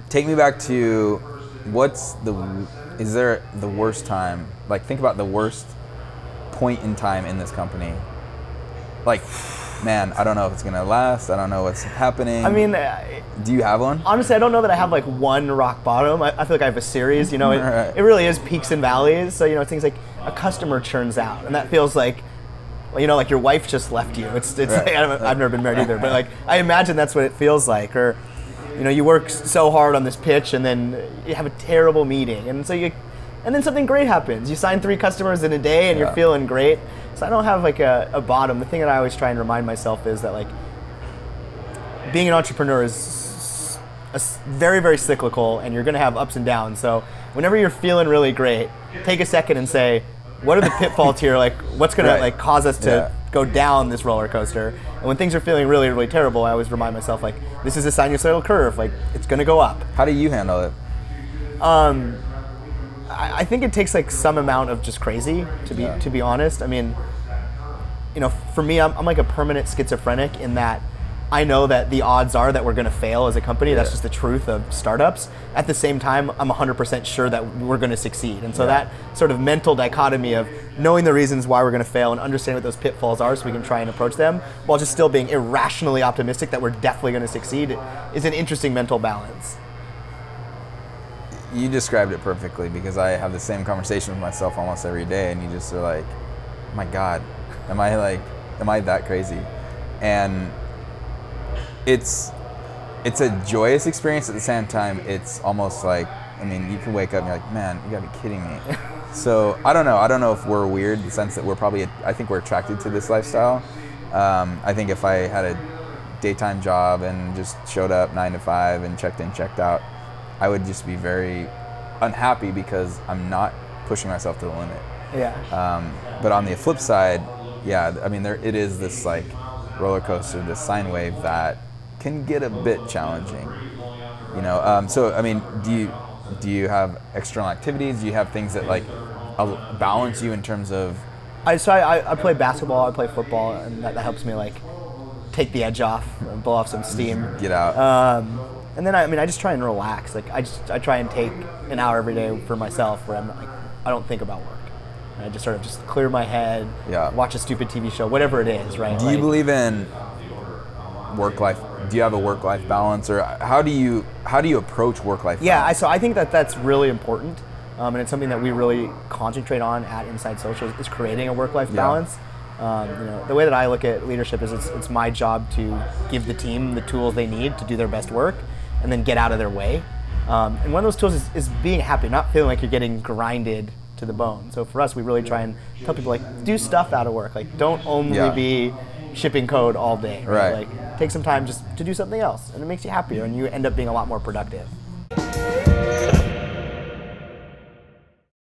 Take me back to is there the worst time? Like, think about the worst point in time in this company. Like, man, I don't know if it's gonna last. I don't know what's happening. I mean, do you have one? Honestly, I don't know that I have like one rock bottom. I feel like I have a series. You know, it really is peaks and valleys. So, you know, things like a customer churns out, and that feels like, you know, like your wife just left you. It's right. Like, I've never been married either, but like I imagine that's what it feels like. Or, you know, you work so hard on this pitch, and then you have a terrible meeting, and then something great happens. You sign 3 customers in a day, and you're feeling great. So I don't have like a bottom. The thing that I always try and remind myself is that like being an entrepreneur is very, very cyclical, and you're going to have ups and downs. So whenever you're feeling really great, take a second and say, what are the pitfalls here? Like, what's going to like cause us to go down this roller coaster? And when things are feeling really, really terrible, I always remind myself, like, this is a sinusoidal curve. Like, it's going to go up. How do you handle it? I think it takes like some amount of just crazy to be honest. I mean, you know, for me, I'm like a permanent schizophrenic in that I know that the odds are that we're going to fail as a company. That's just the truth of startups. At the same time, I'm 100% sure that we're going to succeed. And so that sort of mental dichotomy of knowing the reasons why we're going to fail and understanding what those pitfalls are so we can try and approach them while just still being irrationally optimistic that we're definitely going to succeed is an interesting mental balance. You described it perfectly, because I have the same conversation with myself almost every day, and you just are like, oh my God, am I that crazy? And it's a joyous experience. At the same time, it's almost like, I mean, you can wake up and you're like, man, you gotta be kidding me. So I don't know if we're weird in the sense that I think we're attracted to this lifestyle. I think if I had a daytime job and just showed up 9 to 5 and checked in, checked out, I would just be very unhappy because I'm not pushing myself to the limit. Yeah. But on the flip side, I mean, it is this like roller coaster, this sine wave that can get a bit challenging. You know, so I mean, do you have external activities? Do you have things that like balance you in terms of? I play basketball, I play football, and that helps me like take the edge off, and blow off some steam. Get out. And then I just try and relax. Like I try and take an hour every day for myself where I don't think about work. And I just sort of just clear my head, watch a stupid TV show, whatever it is, right? Do you believe in work-life? Do you have a work-life balance, or how do you approach work-life balance? Yeah, so I think that's really important, and it's something that we really concentrate on at Inside Social is creating a work-life balance. You know, the way that I look at leadership is it's my job to give the team the tools they need to do their best work, and then get out of their way. And one of those tools is being happy, not feeling like you're getting grinded to the bone. So for us, we really try and tell people, like, do stuff out of work. Like, don't only be shipping code all day. Right? Like, take some time just to do something else, and it makes you happier, and you end up being a lot more productive.